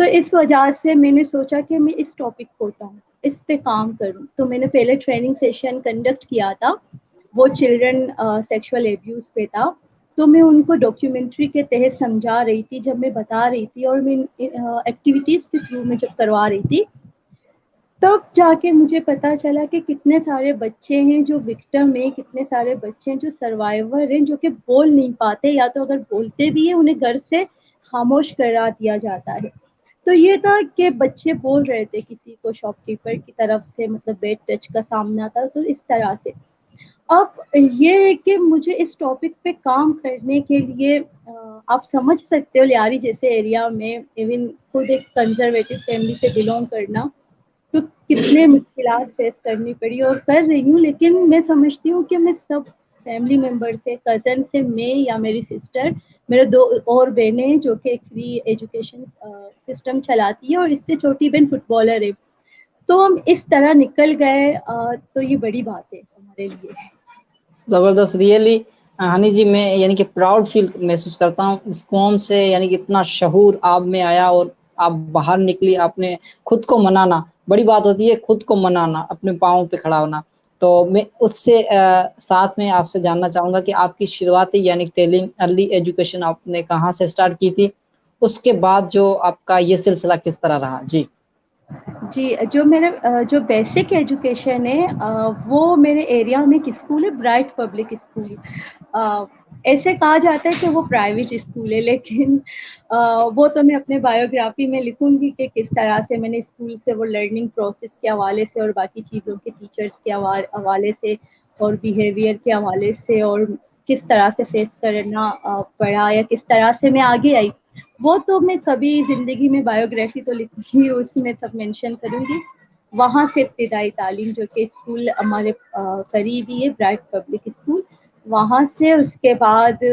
تو اس وجہ سے میں نے سوچا کہ میں اس ٹاپک کو اٹھاؤں, اس پہ کام کروں. تو میں نے پہلے ٹریننگ سیشن کنڈکٹ کیا تھا, وہ چلڈرن سیکشول ایبیوز پہ تھا. تو میں ان کو ڈاکیومنٹری کے تحت سمجھا رہی تھی, جب میں بتا رہی تھی اور میں ایکٹیویٹیز کے تھرو میں جب کروا رہی تھی, تب جا کے مجھے پتا چلا کہ کتنے سارے بچے ہیں جو وکٹم ہیں, کتنے سارے بچے ہیں جو سروائیور ہیں, جو کہ بول نہیں پاتے, یا تو اگر بولتے بھی ہیں انہیں گھر سے خاموش کرا دیا جاتا ہے. تو یہ تھا کہ بچے بول رہے تھے کسی کو شاپ کیپر کی طرف سے, مطلب بیڈ ٹچ کا سامنا تھا, تو اس طرح سے. اب یہ ہے کہ مجھے اس ٹاپک پہ کام کرنے کے لیے آپ سمجھ سکتے ہو لیاری جیسے ایریا میں, ایون خود ایک کنزرویٹو فیملی سے بلونگ کرنا, تو کتنے مشکلات فیس کرنی پڑی اور کر رہی ہوں. لیکن میں سمجھتی ہوں کہ میں سب فیملی ممبر سے, کزن سے, میں یا میری سسٹر, میرے 2 اور بہنیں جو کہ ایک فری ایجوکیشن سسٹم چلاتی ہے, اور اس سے چھوٹی بہن فٹ بالر ہے, تو ہم اس طرح نکل گئے. تو یہ بڑی بات ہے ہمارے لیے. زبردست, ریئلی ہنی جی, میں یعنی کہ پراؤڈ فیل محسوس کرتا ہوں اس قوم سے, یعنی کہ اتنا شعور آپ میں آیا اور آپ باہر نکلی, آپ نے خود کو منانا بڑی بات ہوتی ہے, خود کو منانا, اپنے پاؤں پہ کھڑا ہونا. تو میں اس سے ساتھ میں آپ سے جاننا چاہوں گا کہ آپ کی شروعاتی یعنی تعلیم ارلی ایجوکیشن آپ نے کہاں سے اسٹارٹ کی تھی, اس کے بعد جو آپ کا یہ سلسلہ کس طرح رہا؟ جی جی, جو میرا جو بیسک ایجوکیشن ہے وہ میرے ایریا میں ایک اسکول ہے, برائٹ پبلک اسکول. ایسے کہا جاتا ہے کہ وہ پرائیویٹ اسکول ہے, لیکن وہ تو میں اپنے بایوگرافی میں لکھوں گی کہ کس طرح سے میں نے اسکول سے وہ لرننگ پروسیس کے حوالے سے, اور باقی چیزوں کے ٹیچرس کے حوالے سے, اور بیہیویئر کے حوالے سے, اور کس طرح سے فیس کرنا پڑا, یا کس طرح سے میں آگے آئی, وہ تو میں کبھی زندگی میں بایوگرافی تو لکھی, اس میں سب مینشن کروں گی. وہاں سے ابتدائی تعلیم, جو کہ اسکول ہمارے قریب ہی ہے, برائٹ پبلک اسکول, وہاں سے. اس کے بعد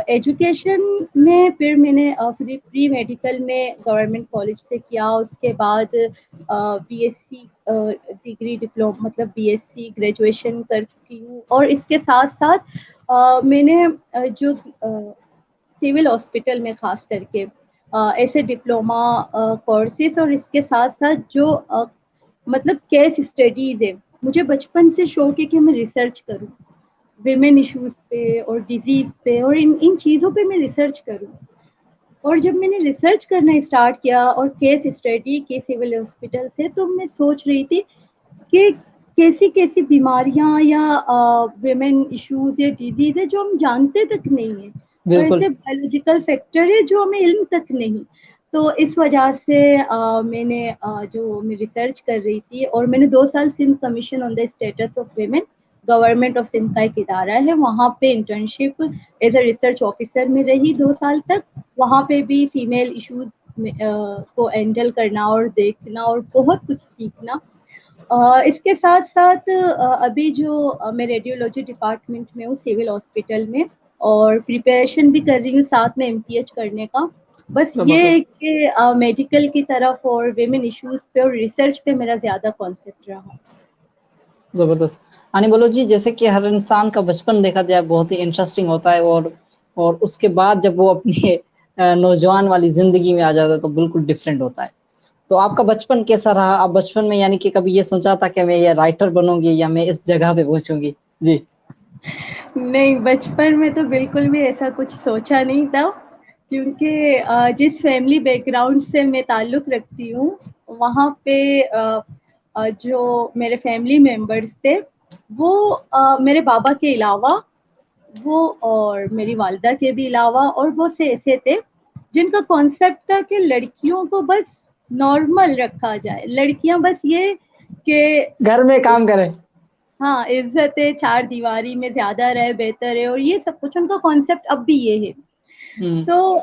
ایجوکیشن میں پھر میں نے پری میڈیکل میں گورنمنٹ کالج سے کیا. اس کے بعد B S C degree diploma, مطلب بی ایس سی گریجویشن کر چکی ہوں. اور اس کے ساتھ ساتھ میں نے جو سول ہاسپٹل میں خاص کر کے ایسے ڈپلوما کورسز, اور اس کے ساتھ ساتھ جو مطلب کیس اسٹڈیز ہے, مجھے بچپن سے شوق ہے کہ میں ریسرچ کروں ویمن ایشوز پہ اور ڈیزیز پہ, اور ان چیزوں پہ میں ریسرچ کروں. اور جب میں نے ریسرچ کرنا اسٹارٹ کیا اور کیس اسٹڈی کے سول ہاسپٹل سے, تو میں سوچ رہی تھی کہ کیسی کیسی بیماریاں یا ویمن ایشوز یا ڈیزیز ہے جو ہم جانتے تک نہیں ہیں, اور بالکل. ایسے بایولوجیکل فیکٹر ہے جو ہمیں علم تک نہیں. تو اس وجہ سے میں نے جو میں ریسرچ کر رہی تھی, اور میں نے 2 سال Sindh commission on the status of women, government of Sindh کا ایک ادارہ ہے, وہاں پہ internship as a research officer میں رہی 2 سال تک. وہاں پہ بھی فیمیل ایشوز کو ہینڈل کرنا اور دیکھنا اور بہت کچھ سیکھنا. اس کے ساتھ ساتھ ابھی جو میں ریڈیولوجی ڈپارٹمنٹ میں ہوں سول ہاسپٹل میں, اور پریپریشن بھی کر رہی ہوں ساتھ میں MPH کرنے کا. بس یہ ہے زبردست, کہ میڈیکل کی طرف اور ویمن ایشوز پہ اور ریسرچ پہ میرا زیادہ کانسیپٹ رہا. زبردست. ہانی بولو جی, جیسے کہ ہر انسان کا بچپن دیکھا جائے بہت ہی انٹرسٹنگ ہوتا ہے, اور اس کے بعد جب وہ اپنی نوجوان والی زندگی میں آ جاتا ہے تو بالکل ڈفرینٹ ہوتا ہے. تو آپ کا بچپن کیسا رہا؟ آپ بچپن میں یعنی کہ کبھی یہ سوچا تھا کہ میں یہ رائٹر بنوں گی یا میں اس جگہ پہ پہنچوں گی؟ جی نہیں, بچپن میں تو بالکل بھی ایسا کچھ سوچا نہیں تھا, کیونکہ جس فیملی بیک گراؤنڈ سے میں تعلق رکھتی ہوں, وہاں پہ جو میرے فیملی ممبرس تھے, وہ میرے بابا کے علاوہ, وہ اور میری والدہ کے بھی علاوہ, اور بہت سے ایسے تھے جن کا کانسیپٹ تھا کہ لڑکیوں کو بس نارمل رکھا جائے, لڑکیاں بس یہ کہ گھر میں کام کریں. ہاں عزت ہے, 4 دیواری میں زیادہ رہے بہتر ہے, اور یہ سب کچھ ان کا کانسیپٹ اب بھی یہ ہے. تو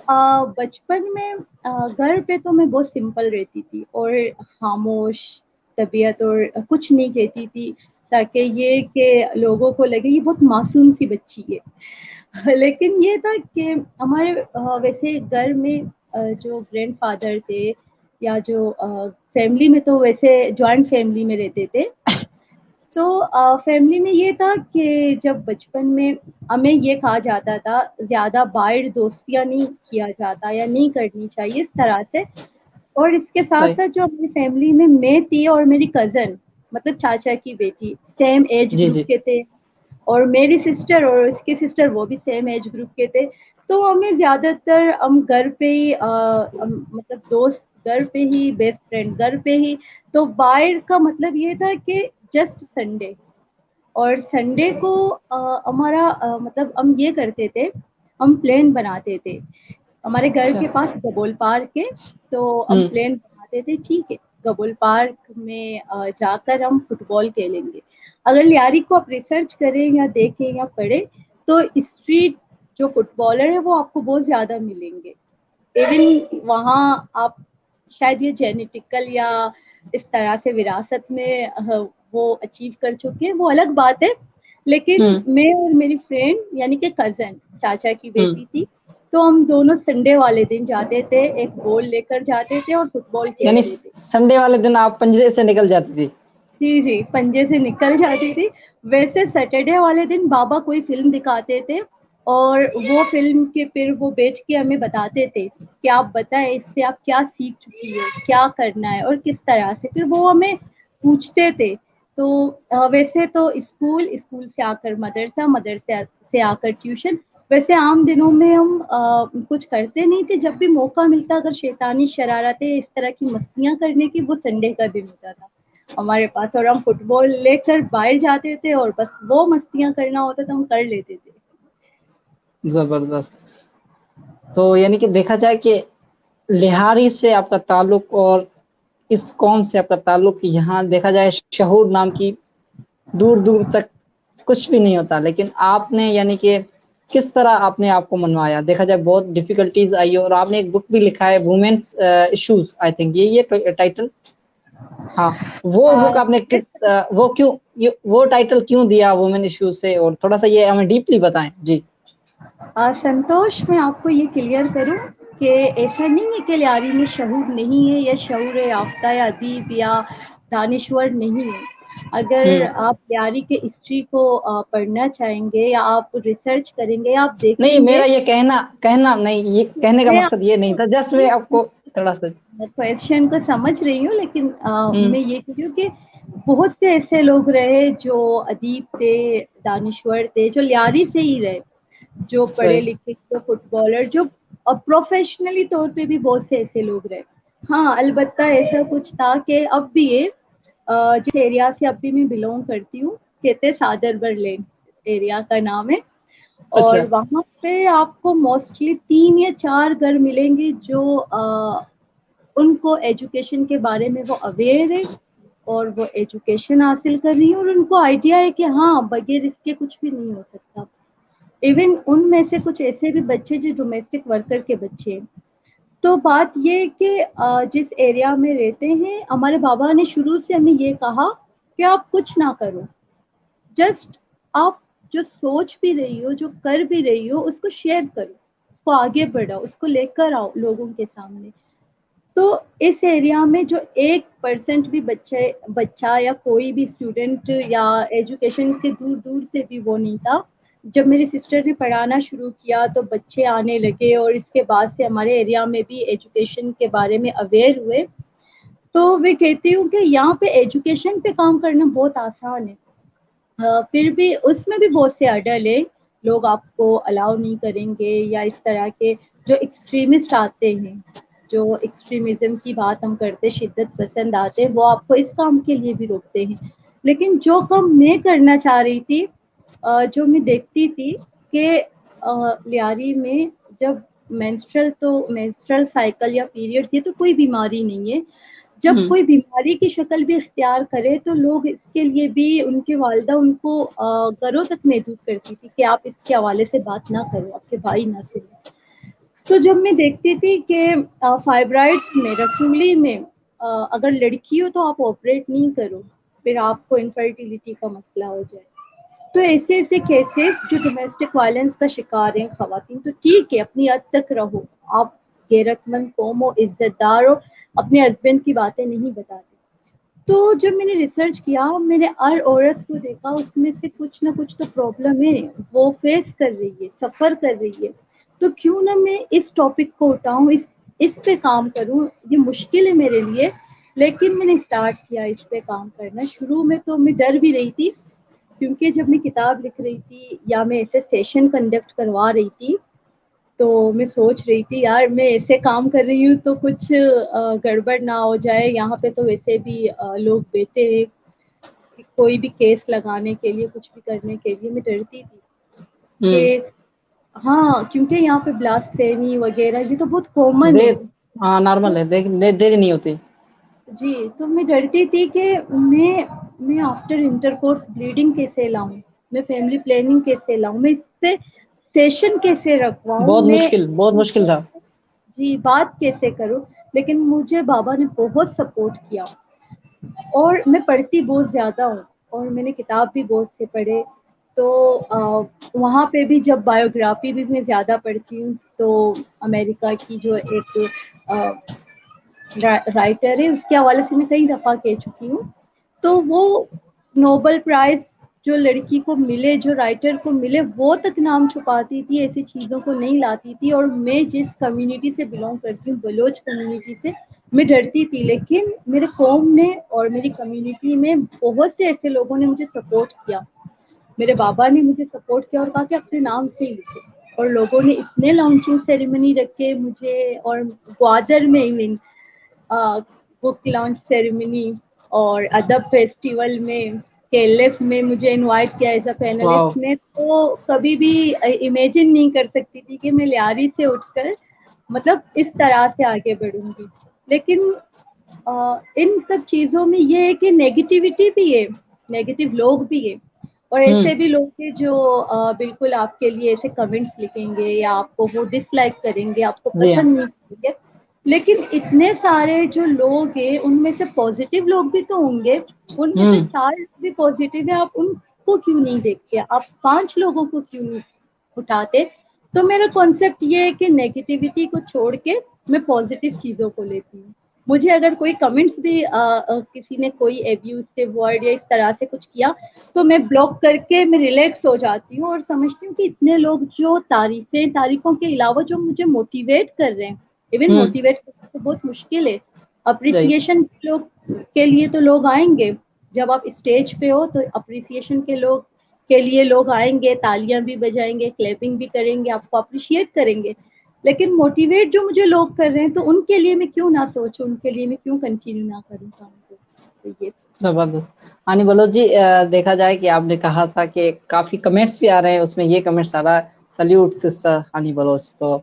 بچپن میں گھر پہ تو میں بہت سمپل رہتی تھی اور خاموش طبیعت, اور کچھ نہیں کہتی تھی, تاکہ یہ کہ لوگوں کو لگے یہ بہت معصوم سی بچی ہے. لیکن یہ تھا کہ ہمارے ویسے گھر میں جو گرینڈ فادر تھے, یا جو فیملی میں تو ویسے جوائنٹ فیملی میں رہتے تھے, تو فیملی میں یہ تھا کہ جب بچپن میں ہمیں یہ کہا جاتا تھا زیادہ باہر دوستیاں نہیں کیا جاتا یا نہیں کرنی چاہیے اس طرح سے. اور اس کے ساتھ صحیح. ساتھ جو ہماری فیملی میں تھی اور میری کزن مطلب چاچا کی بیٹی سیم ایج جی جی. گروپ کے تھے, اور میری سسٹر اور اس کی سسٹر وہ بھی سیم ایج گروپ کے تھے. تو ہمیں زیادہ تر ہم گھر پہ ہی مطلب دوست گھر پہ ہی, بیسٹ فرینڈ گھر پہ ہی. تو باہر کا مطلب یہ تھا کہ جسٹ سنڈے, اور سنڈے کو ہمارا مطلب ہم یہ کرتے تھے, ہم پلان بناتے تھے. ہمارے گھر اچھا. کے پاس گبول پارک ہے, تو ہم پلان بناتے تھے ٹھیک ہے گبول پارک میں جا کر ہم فٹ بال کھیلیں گے. اگر لیاری کو آپ ریسرچ کریں یا دیکھیں یا پڑھیں تو اسٹریٹ جو فٹ بالر ہے وہ آپ کو بہت زیادہ ملیں گے. ایون وہاں آپ شاید یہ جینیٹیکل یا اس طرح سے وراثت میں وہ اچیو کر چکے ہیں, وہ الگ بات ہے. لیکن میں اور میری فرینڈ یعنی کہ کزن چاچا کی بیٹی تھی, تو ہم دونوں سنڈے والے دن جاتے تھے, ایک بال لے کر جاتے تھے اور فٹ بال یعنی کھیلتے تھے. سنڈے والے دن آپ پنجرے سے نکل جاتی تھی؟ جی جی, پنجے سے نکل جاتی تھی. ویسے سیٹرڈے والے دن بابا کوئی فلم دکھاتے تھے, اور وہ فلم کے پھر وہ بیٹھ کے ہمیں بتاتے تھے کہ آپ بتائیں اس سے آپ کیا سیکھ چکی ہو, کیا کرنا ہے اور کس طرح سے. پھر وہ ہمیں پوچھتے تھے. تو ویسے تو اسکول سے آ کر مدرسہ, مدرسے سے آ کر ٹیوشن. ویسے عام دنوں میں ہم کچھ کرتے نہیں تھے, جب بھی موقع ملتا اگر شیطانی شرارتیں اس طرح کی مستیاں کرنے کی, وہ سنڈے کا دن ہوتا تھا ہمارے پاس, اور ہم فٹ بال لے کر باہر جاتے تھے اور بس وہ مستیاں کرنا ہوتا تھا ہم کر لیتے تھے. زبردست. تو یعنی کہ دیکھا جائے کہ لہاری سے آپ کا تعلق اور اس قوم سے آپ کا تعلق, یہاں دیکھا جائے شہور نام کی دور دور تک کچھ بھی نہیں ہوتا, لیکن آپ نے یعنی کہ کس طرح آپ نے آپ کو منوایا. دیکھا جائے بہت ڈیفیکلٹیز آئی, اور آپ نے ایک بک بھی لکھا ہے وومینس ایشوز, آئی تھنک یہ ٹائٹل. ہاں, وہ بک آپ نے کس وہ ٹائٹل کیوں دیا وومین ایشوز سے, اور تھوڑا سا یہ ہمیں ڈیپلی بتائیں. جی سنتوش, میں آپ کو یہ کلیئر کروں کہ ایسا نہیں ہے کہ لیاری میں شعور نہیں ہے یا شعور یافتہ یا ادیب یا دانشور نہیں ہے. اگر آپ لیاری کے ہسٹری کو پڑھنا چاہیں گے یا آپ ریسرچ کریں گے, آپ دیکھیں نہیں, گے. میرا یہ کہنا نہیں, یہ کہنے کا میں مقصد یہ نہیں تھا, جسٹ میں آپ کو تھوڑا سا. کوشچن کو سمجھ رہی ہوں, لیکن میں یہ کہہ رہی ہوں کہ بہت سے ایسے لوگ رہے جو ادیب تھے, دانشور تھے, جو لیاری سے ہی رہے, جو پڑھے صحیح. لکھے, جو فٹ بالر, جو پروفیشنلی طور پہ بھی بہت سے ایسے لوگ رہے. ہاں البتہ ایسا کچھ تھا کہ اب بھی جس ایریا سے اب بھی میں بلونگ کرتی ہوں, کہتے سادر برلین ایریا کا نام ہے, اور اچھا. وہاں پہ آپ کو موسٹلی 3 یا 4 گھر ملیں گے جو ان کو ایجوکیشن کے بارے میں وہ اویئر ہے, اور وہ ایجوکیشن حاصل کر رہی ہیں, اور ان کو آئیڈیا ہے کہ ہاں بغیر اس کے کچھ بھی نہیں ہو سکتا. ایون ان میں سے کچھ ایسے بھی بچے جو ڈومیسٹک ورکر کے بچے ہیں. تو بات یہ کہ جس ایریا میں رہتے ہیں, ہمارے بابا نے شروع سے ہمیں یہ کہا کہ آپ کچھ نہ کرو, جسٹ آپ جو سوچ بھی رہی ہو, جو کر بھی رہی ہو, اس کو شیئر کرو, اس کو آگے بڑھاؤ, اس کو لے کر آؤ لوگوں کے سامنے. تو اس ایریا میں جو 1% بھی بچہ یا کوئی بھی اسٹوڈینٹ یا ایجوکیشن کے دور دور سے بھی وہ نہیں تھا. جب میری سسٹر نے پڑھانا شروع کیا تو بچے آنے لگے, اور اس کے بعد سے ہمارے ایریا میں بھی ایجوکیشن کے بارے میں اویئر ہوئے. تو میں کہتی ہوں کہ یہاں پہ ایجوکیشن پہ کام کرنا بہت آسان ہے. پھر بھی اس میں بھی بہت سے اڈل ہے, لوگ آپ کو الاؤ نہیں کریں گے, یا اس طرح کے جو ایکسٹریمسٹ آتے ہیں, جو ایکسٹریمزم کی بات ہم کرتے, شدت پسند آتے, وہ آپ کو اس کام کے لیے بھی روکتے ہیں. لیکن جو کام میں کرنا چاہ رہی تھی, جو میں دیکھتی تھی کہ لیاری میں جب مینسٹرل سائیکل یا پیریڈ, یہ تو کوئی بیماری نہیں ہے, جب کوئی بیماری کی شکل بھی اختیار کرے تو لوگ اس کے لیے بھی, ان کے والدہ ان کو گھروں تک محدود کرتی تھی کہ آپ اس کے حوالے سے بات نہ کرو, آپ کے بھائی نہ سنیں. تو جب میں دیکھتی تھی کہ فائبرائڈس میں, رسولی میں اگر لڑکی ہو تو آپ آپریٹ نہیں کرو, پھر آپ کو انفرٹیلٹی کا مسئلہ ہو جائے. تو ایسے ایسے کیسز جو ڈومیسٹک وائلنس کا شکار ہیں خواتین, تو ٹھیک ہے اپنی حد تک رہو, آپ غیرت مند قوم ہو, عزت دار ہو, اپنے ہسبینڈ کی باتیں نہیں بتاتے. تو جب میں نے ریسرچ کیا میں نے ہر عورت کو دیکھا اس میں سے کچھ نہ کچھ تو پرابلم ہے وہ فیس کر رہی ہے سفر کر رہی ہے. تو کیوں نہ میں اس ٹاپک کو اٹھاؤں اس پہ کام کروں. یہ مشکل ہے میرے لیے لیکن میں نے اسٹارٹ کیا اس پہ کام کرنا. شروع میں تو میں ڈر بھی رہی تھی کیونکہ جب میں کتاب لکھ رہی تھی یا میں ایسے سیشن کنڈکٹ کروا رہی تھی تو میں سوچ رہی تھی یار میں ایسے کام کر رہی ہوں تو کچھ گڑبڑ نہ ہو جائے. یہاں پہ تو ویسے بھی لوگ بیٹھے ہیں کوئی بھی کیس لگانے کے لیے کچھ بھی کرنے کے لیے. میں ڈرتی تھی کہ ہاں کیونکہ یہاں پہ بلاسفیمی وغیرہ یہ تو بہت کامن ہے. ہاں نارمل ہے دیر نہیں ہوتی. جی تو میں ڈرتی تھی کہ میں آفٹر انٹر کورس بلیڈنگ کیسے لاؤں, میں فیملی پلاننگ کیسے لاؤں, میں اس سے سیشن کیسے رکھواؤں, میں بہت مشکل تھا. جی بات کیسے کروں. لیکن مجھے بابا نے بہت سپورٹ کیا اور میں پڑھتی بہت زیادہ ہوں اور میں نے کتاب بھی بہت سے پڑھے. تو وہاں پہ بھی جب بایوگرافی بھی میں زیادہ پڑھتی ہوں تو امریکہ کی جو ایک رائٹر ہے اس کے حوالے سے میں کئی دفعہ کہہ چکی ہوں. تو وہ نوبل پرائز جو لڑکی کو ملے جو رائٹر کو ملے وہ تک نام چھپاتی تھی, ایسی چیزوں کو نہیں لاتی تھی. اور میں جس کمیونٹی سے بلونگ کرتی ہوں بلوچ کمیونٹی سے میں ڈرتی تھی لیکن میرے قوم نے اور میری کمیونٹی میں بہت سے ایسے لوگوں نے مجھے سپورٹ کیا. میرے بابا نے مجھے سپورٹ کیا اور کہا کہ اپنے نام سے ہی لکھو. اور لوگوں نے اتنے لانچنگ سیریمنی رکھے مجھے اور گوادر میں بک لانچ سیریمنی اور ادب فیسٹیول میں KLF میں مجھے انوائٹ کیا ایز اے واو. پینلسٹ. میں تو کبھی بھی امیجن نہیں کر سکتی تھی کہ میں لیاری سے اٹھ کر مطلب اس طرح سے آگے بڑھوں گی. لیکن ان سب چیزوں میں یہ ہے کہ نیگیٹیوٹی بھی ہے, نیگیٹو لوگ بھی ہے اور ایسے بھی لوگ ہیں جو بالکل آپ کے لیے ایسے کمنٹس لکھیں گے یا آپ کو وہ ڈس لائک کریں گے, آپ کو جی ہاں. پسند نہیں کریں گے. لیکن اتنے سارے جو لوگ ہیں ان میں سے پازیٹیو لوگ بھی تو ہوں گے, ان میں سے 4 لوگ بھی پازیٹیو ہے, آپ ان کو کیوں نہیں دیکھتے, آپ 5 لوگوں کو کیوں نہیں اٹھاتے. تو میرا کانسیپٹ یہ ہے کہ نیگیٹیوٹی کو چھوڑ کے میں پازیٹیو چیزوں کو لیتی ہوں. مجھے اگر کوئی کمنٹس بھی کسی نے کوئی ایبیوسو ورڈ یا اس طرح سے کچھ کیا تو میں بلاک کر کے میں ریلیکس ہو جاتی ہوں اور سمجھتی ہوں کہ اتنے لوگ جو تعریفوں کے علاوہ جو مجھے موٹیویٹ کر رہے ہیں, ایون موٹیویٹ کرنا تو بہت مشکل ہے, اپریسیشن لوگ کے لیے تو لوگ آئیں گے. جب آپ اسٹیج پہ ہو تو اپریسیشن کے لیے لوگ آئیں گے, تالیاں بھی بجائیں گے, کلیپنگ بھی کریں گے, آپ کو اپریشیٹ کریں گے. لیکن موٹیویٹ جو مجھے لوگ کر رہے ہیں تو ان کے لیے میں کیوں نہ سوچوں, ان کے لیے میں کیوں کنٹینیو نہ کروں کام کو. تو یہ زبردست. ہانی بلوچ جی, دیکھا جائے کہ آپ نے کہا تھا کہ کافی کمنٹس بھی آ رہے ہیں, اس میں یہ کمنٹس آ رہا ہے سلیوٹ سسٹر ہانی بلوچ. تو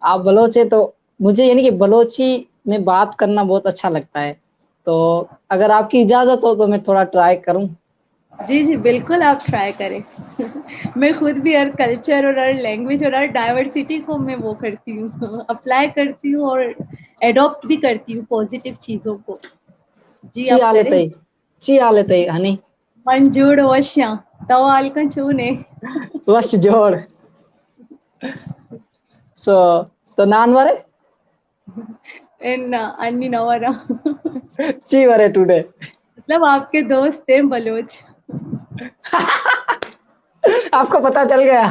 آپ بلوچ ہیں تو مجھے یعنی کہ بلوچی میں بات کرنا بہت اچھا لگتا ہے. تو اگر آپ کی اجازت ہو تو میں تھوڑا ٹرائی کروں. جی بالکل آپ ٹرائی کریں. میں خود بھی ہر کلچر اور ہر لینگویج اور ہر ڈائیورسٹی کو میں وہ کرتی ہوں, اپلائی کرتی ہوں اور ایڈاپٹ بھی کرتی ہوں پازیٹیو چیزوں کو. جی آپ کریں. چی آلتے ہنی منجوڑ وشیاں تووال کا چونے وش جوڑ سو تو نان وارے انی نوارا چی والے ٹوڈے مطلب آپ کے دوست ہیں بلوچ. آپ کو پتا چل گیا.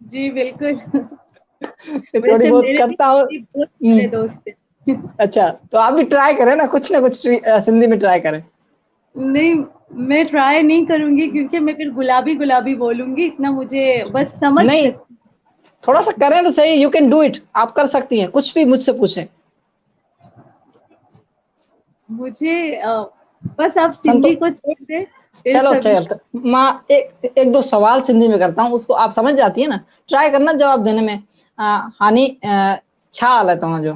جی بالکل. تھوڑی ویسے بہت میرے بھی کرتا ہو. بہت سارے دوست ہیں. اچھا تو آپ بھی ٹرائی کریں نا, کچھ نہ کچھ سندھی میں ٹرائی کریں. نہیں میں ٹرائی نہیں کروں گی کیونکہ میں پھر گلابی بولوں گی, اتنا مجھے بس سمجھ نہیں سکتی. تھوڑا سا کریں تو صحیح, یو کین ڈو اٹ, آپ کر سکتی ہیں, کچھ بھی مجھ سے پوچھیں. مجھے بس آپ سنتو سندھی کو چھوڑ دیں پھر چلو سبھی. ماں ایک دو سوال سندھی میں کرتا ہوں, اس کو آپ سمجھ جاتی ہے نا, ٹرائی کرنا جواب دینے میں. ہانی چھا حال ہے تمہارا جو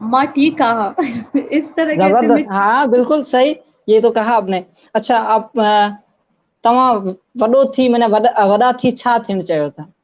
ماں ٹھیک کہا اس طرح کہتے میں. زبردست, ہاں بالکل صحیح, یہ تو کہا آپ نے. اچھا آپ تواں وڈو تھی مانا وڈا تھی چھا ٿيڻ چاهيو ٿا,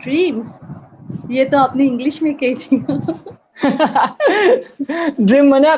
ڈریم یہ تو آپ نے انگلش میں کہی تھی. ڈریم مانا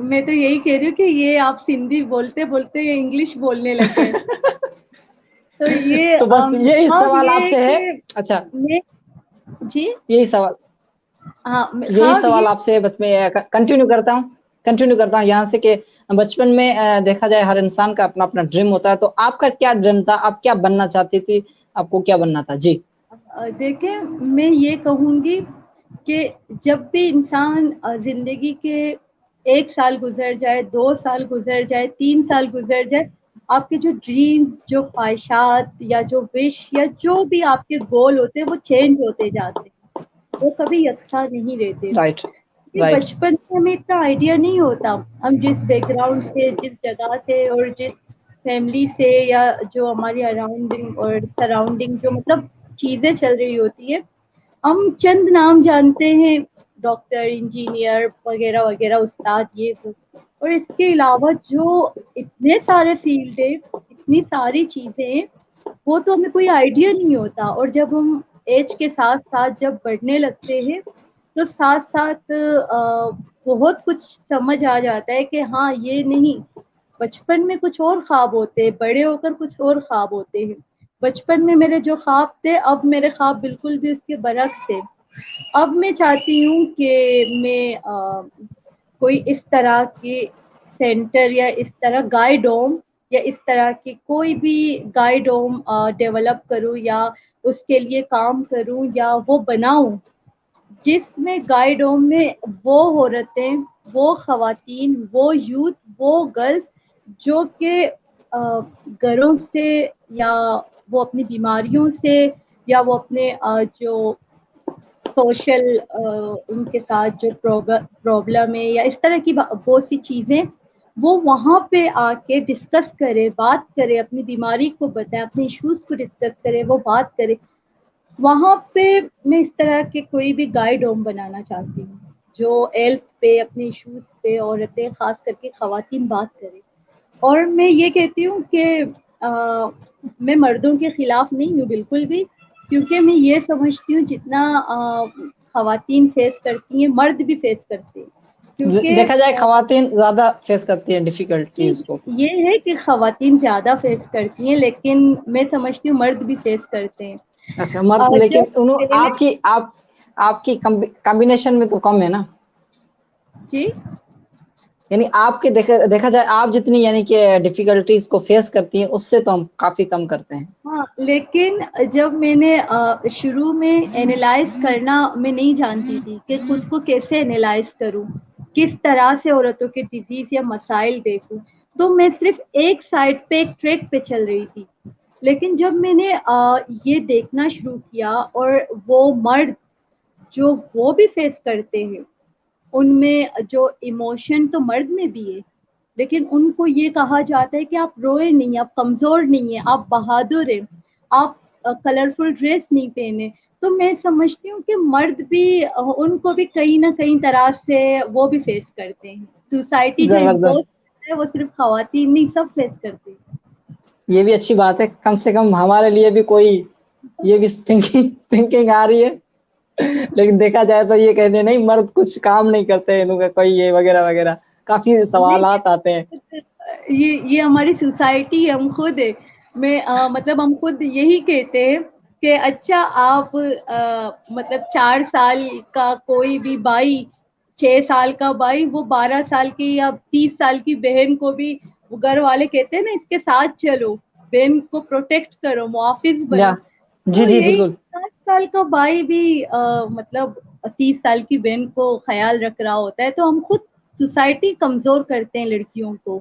میں تو یہی کہہ رہی ہوں کہ یہ آپ سندھی بولتے بولتے یہ انگلش بولنے لگے. تو یہ تو بس یہی ہاں سوال یہ آپ سے ہے. کہ اچھا میں جی یہی سوال ہاں یہی سوال آپ سے بس میں کنٹینیو کرتا ہوں یہاں سے کہ بچپن میں دیکھا جائے ہر انسان کا اپنا اپنا ڈریم ہوتا ہے، تو آپ کا کیا ڈریم تھا؟ آپ کیا بننا چاہتی تھی؟ آپ کو کیا بننا تھا؟ جی دیکھیں، میں یہ کہوں گی کہ جب بھی انسان زندگی کے 1 سال گزر جائے، 2 سال گزر جائے، 3 سال گزر جائے، آپ کے جو ڈریمز، جو خواہشات یا جو وش یا جو بھی آپ کے گول ہوتے ہیں وہ چینج ہوتے جاتے ہیں، وہ کبھی یکساں نہیں رہتے. رائٹ کہ رائٹ بچپن میں ہمیں اتنا آئیڈیا نہیں ہوتا، ہم جس بیک گراؤنڈ سے، جس جگہ سے اور جس فیملی سے یا جو ہماری اراؤنڈنگ اور سراؤنڈنگ جو مطلب چیزیں چل رہی ہوتی ہے، ہم چند نام جانتے ہیں، ڈاکٹر، انجینئر وغیرہ وغیرہ، استاد، یہ وہ، اور اس کے علاوہ جو اتنے سارے فیلڈ ہیں، اتنی ساری چیزیں ہیں، وہ تو ہمیں کوئی آئیڈیا نہیں ہوتا. اور جب ہم ایج کے ساتھ ساتھ جب بڑھنے لگتے ہیں تو ساتھ ساتھ بہت کچھ سمجھ آ جاتا ہے کہ ہاں یہ نہیں، بچپن میں کچھ اور خواب ہوتے ہیں، بڑے ہو کر کچھ اور خواب ہوتے ہیں. بچپن میں میرے جو خواب تھے، اب میرے خواب بالکل بھی اس کے برعکس ہے. اب میں چاہتی ہوں کہ میں کوئی اس طرح کے سینٹر یا اس طرح گائیڈ ہوم یا اس طرح کی کوئی بھی گائیڈ ہوم ڈیولپ کروں یا اس کے لیے کام کروں یا وہ بناؤں، جس میں گائیڈ ہوم میں وہ عورتیں، وہ خواتین، وہ یوتھ، وہ گرلس جو کہ گھروں سے یا وہ اپنی بیماریوں سے یا وہ اپنے جو سوشل ان کے ساتھ جو پرابلم ہے یا اس طرح کی بہت سی چیزیں، وہ وہاں پہ آ کے ڈسکس کرے، بات کرے، اپنی بیماری کو بتائے، اپنے ایشوز کو ڈسکس کرے، وہ بات کرے. وہاں پہ میں اس طرح کے کوئی بھی گائیڈ ہوم بنانا چاہتی ہوں جو ہیلتھ پہ، اپنے ایشوز پہ عورتیں، خاص کر کے خواتین بات کریں. اور میں یہ کہتی ہوں کہ میں مردوں کے خلاف نہیں ہوں بالکل بھی، کیونکہ میں یہ سمجھتی ہوں جتنا خواتین فیس کرتی ہیں، مرد بھی فیس کرتے ہیں. کیونکہ دیکھا جائے خواتین زیادہ فیس کرتی ہیں ڈیفیکلٹیز کو. یہ ہے کہ خواتین زیادہ فیس کرتی ہیں، لیکن میں سمجھتی ہوں مرد بھی فیس کرتے ہیں. اچھا مرد، لیکن جب پہلے آپ کی کمبینیشن میں تو کم ہے نا. جی یعنی آپ کے دیکھا جائے آپ جتنی یعنی کہ ڈیفیکلٹیز کو فیس کرتی ہیں اس سے تو ہم کافی کم کرتے ہیں. ہاں، لیکن جب میں نے شروع میں اینالائز کرنا میں نہیں جانتی تھی کہ خود کو کیسے اینالائز کروں، کس طرح سے عورتوں کے ڈیزیز یا مسائل دیکھوں، تو میں صرف ایک سائڈ پہ، ایک ٹریک پہ چل رہی تھی. لیکن جب میں نے یہ دیکھنا شروع کیا اور وہ مرد جو وہ بھی فیس کرتے ہیں، ان میں جو ایموشن تو مرد میں بھی ہے، لیکن ان کو یہ کہا جاتا ہے کہ آپ روئے نہیں، آپ کمزور نہیں ہیں، آپ بہادر ہیں، آپ کلرفل ڈریس نہیں پہنے. تو میں سمجھتی ہوں کہ مرد بھی، ان کو بھی کہیں نہ کہیں طرح سے وہ بھی فیس کرتے ہیں. سوسائٹی جو امپوز زبردست، کرتا ہے وہ صرف خواتین نہیں، سب فیس کرتے ہیں. یہ بھی اچھی بات ہے، کم سے کم ہمارے لیے بھی کوئی یہ بھی تھنکنگ آ رہی ہے. لیکن دیکھا جائے تو یہ کہتے ہیں نہیں مرد کچھ کام نہیں کرتے ان کا کوئی، یہ وغیرہ وغیرہ کافی سوالات آتے ہیں. یہ ہماری سوسائٹی، ہم خود ہے. میں مطلب ہم خود یہی کہتے ہیں کہ اچھا آپ مطلب 4 سال کا کوئی بھی بھائی، 6 سال کا بھائی، وہ 12 سال کی یا 30 سال کی بہن کو بھی وہ گھر والے کہتے ہیں نا اس کے ساتھ چلو، بہن کو پروٹیکٹ کرو، محافظ یا بنو. جی تو جی یہی بالکل. 7 سال کا بھائی بھی مطلب 30 سال کی بہن کو خیال رکھ رہا ہوتا ہے. تو ہم خود سوسائٹی کمزور کرتے ہیں لڑکیوں کو.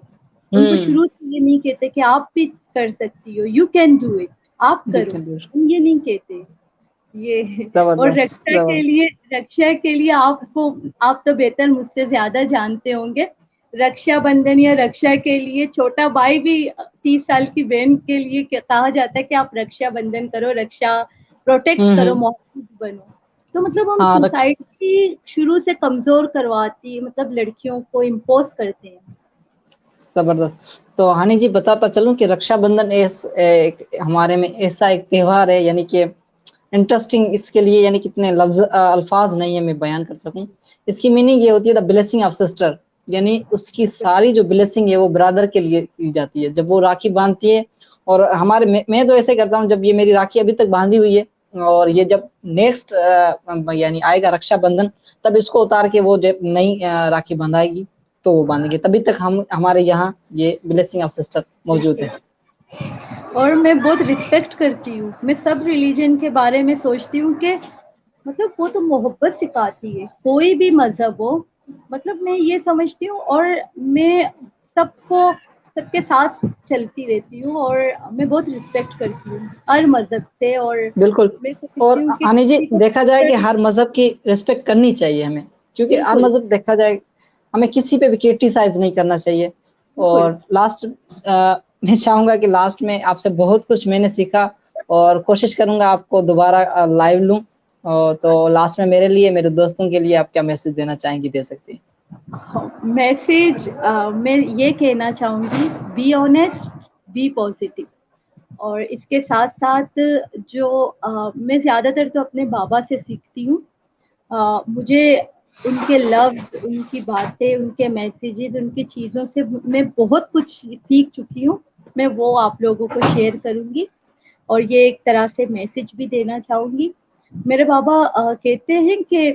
ان کو شروع سے یہ نہیں کہتے کہ آپ بھی کر سکتی ہو، یو کین ڈو اٹ، آپ کرو، ہم یہ نہیں کہتے یہ. اور زبردست رکشا کے لیے آپ تو بہتر مجھ سے زیادہ جانتے ہوں گے. رکشا بندھن یا رکشا کے لیے چھوٹا بھائی بھی 30 سال کی بہن کے لیے کہا جاتا ہے کہ آپ رکشا بندھن کرو، رکشا پروٹیکٹ کرو، محافظ بنو. تو مطلب ہم ہاں سوسائٹی شروع سے کمزور کرواتی، مطلب لڑکیوں کو امپوز کرتے ہیں. زبردست. تو ہانی جی بتاتا چلوں کہ رکشا بندھن ہمارے میں ایسا ایک تہوار ہے، یعنی کہ انٹرسٹنگ، اس کے لیے یعنی کتنے الفاظ نہیں ہے میں بیان کر سکوں. اس کی میننگ یہ ہوتی ہے دا بلیسنگ آف سسٹر، یعنی اس کی ساری جو بلیسنگ ہے وہ برادر کے لیے کی جاتی ہے جب وہ راکھی باندھتی ہے. اور ہمارے میں تو ایسے کرتا ہوں، جب یہ میری راکھی ابھی تک باندھی ہوئی ہے اور یہ جب نیکسٹ یعنی آئے گا رکشا بندھن تب اس کو اتار کے وہ جب نئی راکھی بندھائے گی تو وہ باندھیں گے. تبھی تک ہمارے یہاں یہ بلیسنگ آف سسٹر موجود ہے. اور میں بہت رسپیکٹ کرتی ہوں. میں سب ریلیجن کے بارے میں سوچتی ہوں کہ مطلب وہ تو محبت سکھاتی ہے, کوئی بھی مذہب ہو. مطلب میں یہ سمجھتی ہوں, اور میں سب کے ساتھ چلتی رہتی ہوں, اور میں بہت رسپیکٹ کرتی ہوں ہر مذہب سے. اور بالکل. میں اور سمجھتی ہوں کہ آنی جی کسی کو دیکھا جائے کہ ہر مذہب کی رسپیکٹ کرنی چاہیے ہمیں, کیونکہ ہر بالکل مذہب دیکھا جائے ہمیں کسی پہ بھی کرٹیسائز نہیں کرنا چاہیے. بالکل اور لاسٹ میں چاہوں گا کہ لاسٹ میں آپ سے بہت کچھ میں نے سیکھا, اور کوشش کروں گا آپ کو دوبارہ لائیو لوں. تو لاسٹ میں میرے لیے, میرے دوستوں کے لیے آپ کیا میسج دینا چاہیں گی, دے سکتی ہیں؟ میسج میں یہ کہنا چاہوں گی, بی آنیسٹ, بی پازیٹیو. اور اس کے ساتھ ساتھ جو میں زیادہ تر تو اپنے بابا سے سیکھتی ہوں. مجھے ان کے لفظ, ان کی باتیں, ان کے میسیجز, ان کی چیزوں سے میں بہت کچھ سیکھ چکی ہوں. میں وہ آپ لوگوں کو شیئر کروں گی, اور یہ ایک طرح سے میسج بھی دینا چاہوں گی. میرے بابا کہتے ہیں کہ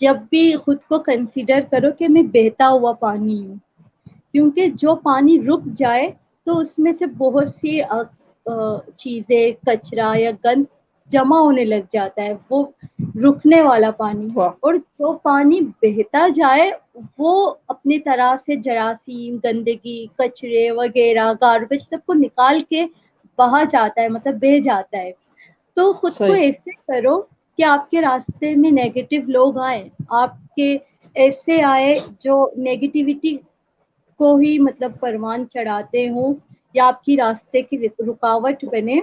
جب بھی خود کو کنسیڈر کرو کہ میں بہتا ہوا پانی ہوں, کیونکہ جو پانی رک جائے تو اس میں سے بہت سی چیزیں, کچرا یا گند جمع ہونے لگ جاتا ہے, وہ رکنے والا پانی. واہ. اور جو پانی بہتا جائے وہ اپنی طرح سے جراثیم, گندگی, کچرے وغیرہ, گاربیج سب کو نکال کے بہا جاتا ہے, مطلب بہہ جاتا ہے. تو خود کو صحیح. ایسے کرو کہ آپ کے راستے میں نیگیٹو لوگ آئے, آپ کے ایسے آئے جو نیگیٹیوٹی کو ہی مطلب پروان چڑھاتے ہوں, یا آپ کی راستے کی رکاوٹ بنے.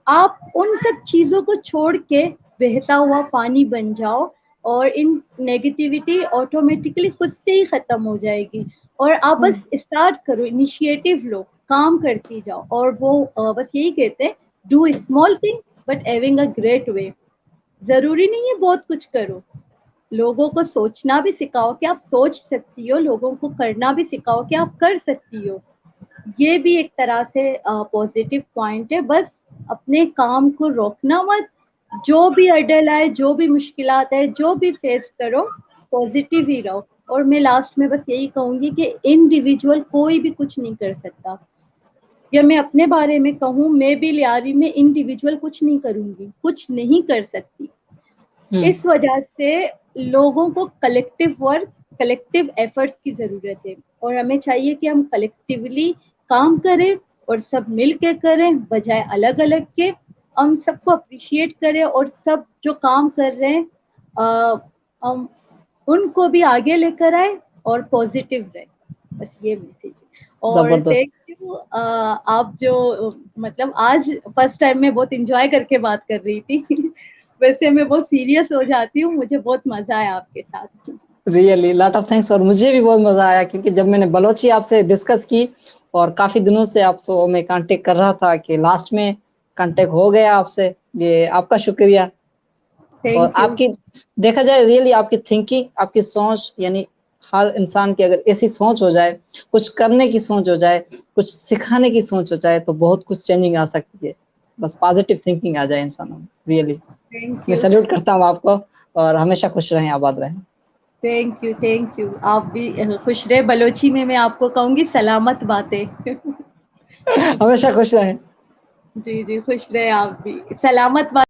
آپ ان سب چیزوں کو چھوڑ کے بہتا ہوا پانی بن جاؤ, اور ان نیگیٹیوٹی آٹومیٹکلی خود سے ہی ختم ہو جائے گی. اور آپ صحیح. بس اسٹارٹ کرو, انیشیٹو لو, کام کرتی جاؤ. اور وہ بس یہی کہتے ہیں, do small thing but having a great way. ضروری نہیں ہے بہت کچھ کرو, لوگوں کو سوچنا بھی سکھاؤ کہ آپ سوچ سکتی ہو, لوگوں کو کرنا بھی سکھاؤ کہ آپ کر سکتی ہو. یہ بھی ایک طرح سے پازیٹیو پوائنٹ ہے. بس اپنے کام کو روکنا مت, جو بھی ہرڈل آئے, جو بھی مشکلات ہے, جو بھی فیس کرو, پازیٹیو ہی رہو. اور میں لاسٹ میں بس یہی کہوں گی کہ انڈیویجول کوئی بھی کچھ نہیں کر سکتا. یا میں اپنے بارے میں کہوں, میں بھی لیاری میں انڈیویجول کچھ نہیں کروں گی, کچھ نہیں کر سکتی. اس وجہ سے لوگوں کو کلیکٹیو ورک, کلیکٹیو ایفرٹس کی ضرورت ہے. اور ہمیں چاہیے کہ ہم کلیکٹیولی کام کریں, اور سب مل کے کریں بجائے الگ الگ کے. ہم سب کو اپریشیٹ کریں, اور سب جو کام کر رہے ہیں ہم ان کو بھی آگے لے کر آئے, اور پازیٹیو رہے. بس یہ میسج ہے. اور زبردست. تھینک یو, آپ جو مطلب آج فرسٹ ٹائم میں بہت انجوائے کر کے بات کر رہی تھی. ویسے میں بہت سیریس ہو جاتی ہوں, مجھے بہت مزہ آیا آپ کے ساتھ. Really lot of thanks. اور مجھے بھی بہت مزہ آیا, کیونکہ جب میں نے بلوچی آپ سے ڈسکس کی, اور کافی دنوں سے آپ سے میں کانٹیکٹ کر رہا تھا, کہ لاسٹ میں کانٹیکٹ ہو گیا آپ سے, یہ آپ کا شکریہ. اور تھینک یو. آپ کی دیکھا جائے ریئلی آپ کی تھنکنگ, آپ کی سوچ, یعنی ہر انسان کی اگر ایسی سوچ ہو جائے, کچھ کرنے کی سوچ ہو جائے, کچھ سکھانے کی سوچ ہو جائے, تو بہت کچھ چینجنگ آ سکتی ہے. بس پازیٹیو تھنکنگ آ جائے انسانوں میں. ریئلی تھینک میں یو. سیلیوٹ کرتا ہوں آپ کو, اور ہمیشہ خوش رہیں, آباد رہیں. Thank you, thank you. آپ بھی خوش رہے. بلوچی میں آپ کو کہوں گی سلامت باتیں. ہمیشہ خوش رہیں. جی جی, خوش رہے آپ بھی. سلامت باتیں.